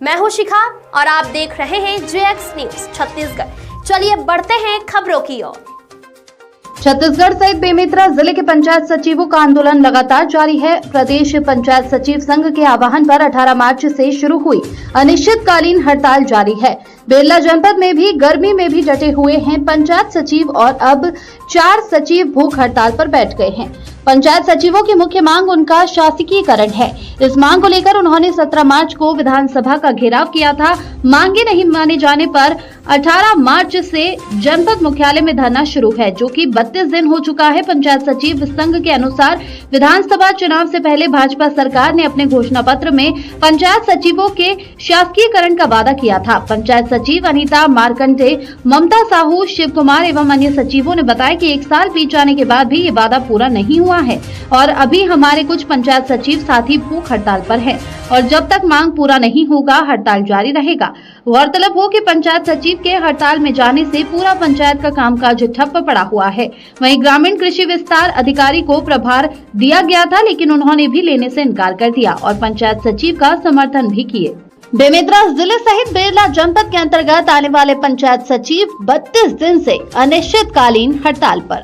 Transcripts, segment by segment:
मैं हूं शिखा और आप देख रहे हैं JX न्यूज छत्तीसगढ़। चलिए बढ़ते हैं खबरों की ओर। छत्तीसगढ़ सहित बेमेतरा जिले के पंचायत सचिवों का आंदोलन लगातार जारी है। प्रदेश पंचायत सचिव संघ के आह्वान पर 18 मार्च से शुरू हुई अनिश्चितकालीन हड़ताल जारी है। बेरला जनपद में भी गर्मी में भी डटे हुए हैं पंचायत सचिव और अब 4 सचिव भूख हड़ताल पर बैठ गए हैं। पंचायत सचिवों की मुख्य मांग उनका शासकीयकरण है। इस मांग को लेकर उन्होंने 17 मार्च को विधानसभा का घेराव किया था। मांगे नहीं माने जाने पर 18 मार्च से जनपद मुख्यालय में धरना शुरू है, जो कि 32 दिन हो चुका है। पंचायत सचिव संघ के अनुसार विधानसभा चुनाव से पहले भाजपा सरकार ने अपने घोषणा पत्र में पंचायत सचिवों के शासकीयकरण का वादा किया था। पंचायत सचिव अनीता मार्कंडे, ममता साहू, शिव कुमार एवं अन्य सचिवों ने बताया कि 1 साल बीत जाने के बाद भी ये वादा पूरा नहीं हुआ है और अभी हमारे कुछ पंचायत सचिव साथी भूख हड़ताल पर हैं और जब तक मांग पूरा नहीं होगा हड़ताल जारी रहेगा। गौरतलब हो कि पंचायत सचिव के हड़ताल में जाने से पूरा पंचायत का कामकाज ठप पड़ा हुआ है। वहीं ग्रामीण कृषि विस्तार अधिकारी को प्रभार दिया गया था, लेकिन उन्होंने भी लेने से इनकार कर दिया और पंचायत सचिव का समर्थन भी किए। बेमेतरा जिले सहित बेरला जनपद के अंतर्गत आने वाले पंचायत सचिव 32 दिन से अनिश्चितकालीन हड़ताल पर।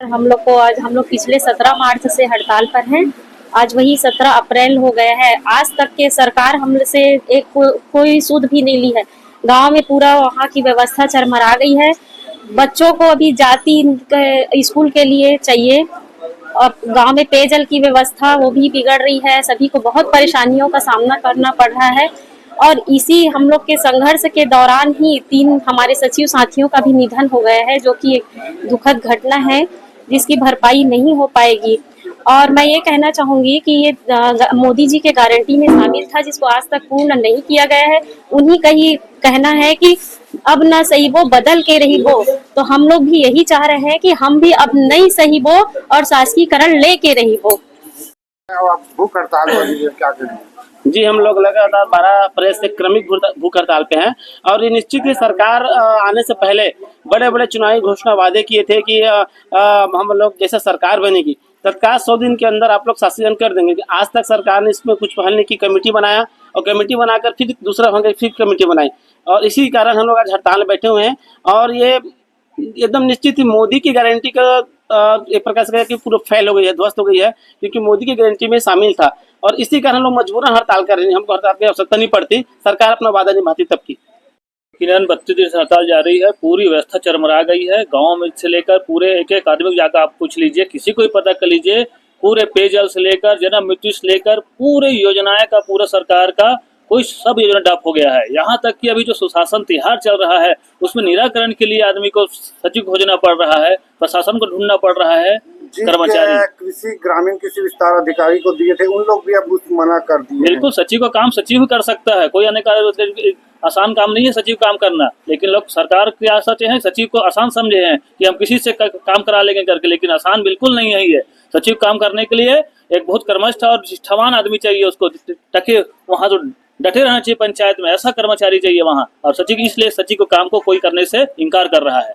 हम लोग पिछले 17 मार्च से हड़ताल पर हैं। आज वही 17 अप्रैल हो गया है। आज तक के सरकार हमसे कोई सूद भी नहीं ली है। गांव में पूरा वहाँ की व्यवस्था चरमरा गई है। बच्चों को अभी जाति स्कूल के लिए चाहिए और गांव में पेयजल की व्यवस्था वो भी बिगड़ रही है। सभी को बहुत परेशानियों का सामना करना पड़ रहा है और इसी हम लोग के संघर्ष के दौरान ही 3 हमारे सचिव साथियों का भी निधन हो गया है, जो कि एक दुखद घटना है जिसकी भरपाई नहीं हो पाएगी। और मैं ये कहना चाहूंगी कि ये मोदी जी के गारंटी में शामिल था, जिसको आज तक पूर्ण नहीं किया गया है। उन्हीं का ही कहना है कि अब न सही वो बदल के रही वो, तो हम लोग भी यही चाह रहे हैं कि हम भी अब नहीं सही वो और शासकीयकरण ले के रही वो। भूख हड़ताल हो रही है, क्या करें? जी, हम लोग लगातार 12 अप्रैल से क्रमिक भूख हड़ताल पे हैं और ये निश्चित ही सरकार आने से पहले बड़े बड़े चुनावी घोषणा वादे किए थे कि हम लोग जैसे सरकार बनेगी तत्काल 100 दिन के अंदर आप लोग शासन कर देंगे। आज तक सरकार ने इसमें कुछ पहल नहीं की। कमेटी बनाया और कमेटी बनाकर फिर दूसरा होंगे फिर कमेटी बनाई और इसी कारण हम लोग आज हड़ताल में बैठे हुए हैं। और ये एकदम निश्चित ही मोदी की गारंटी का एक प्रकार से कि पूरा फेल हो गई है, ध्वस्त हो गई है, क्योंकि मोदी की गारंटी में शामिल था और इसी कारण हम लोग मजबूरन हड़ताल कर रहे हैं। हमको हड़ताल की आवश्यकता नहीं पड़ती, सरकार अपना वादा निभाती तब की। 32 दिन से हड़ताल जारी है। पूरी व्यवस्था चरमरा गई है। गांव में से लेकर पूरे एक आदमी को जाकर आप पूछ लीजिए, किसी को भी पता कर लीजिए, पूरे पेयजल से लेकर जन्म मृत्यु से लेकर पूरे योजनाएं का पूरा सरकार का कोई सब योजना डाप हो गया है। यहाँ तक कि अभी जो सुशासन तिहार चल रहा है उसमें निराकरण के लिए आदमी को सचिव खोजना पड़ रहा है, प्रशासन को ढूंढना पड़ रहा है। कर्मचारी कृषि ग्रामीण कृषि विस्तार अधिकारी को दिए थे, उन लोग भी अब मना कर दिए। बिल्कुल, सचिव का काम सचिव ही कर सकता है, कोई आसान काम नहीं है सचिव काम करना। लेकिन लोग सरकार की आशा हैं, सचिव को आसान समझे हैं कि हम किसी से काम करा लेंगे करके, लेकिन आसान बिल्कुल नहीं है ये। सचिव काम करने के लिए एक बहुत कर्मठ और निष्ठावान आदमी चाहिए, उसको टके वहाँ तो डटे रहना चाहिए। पंचायत में ऐसा कर्मचारी चाहिए वहाँ, और सचिव इसलिए सचिव को काम को कोई करने से इनकार कर रहा है।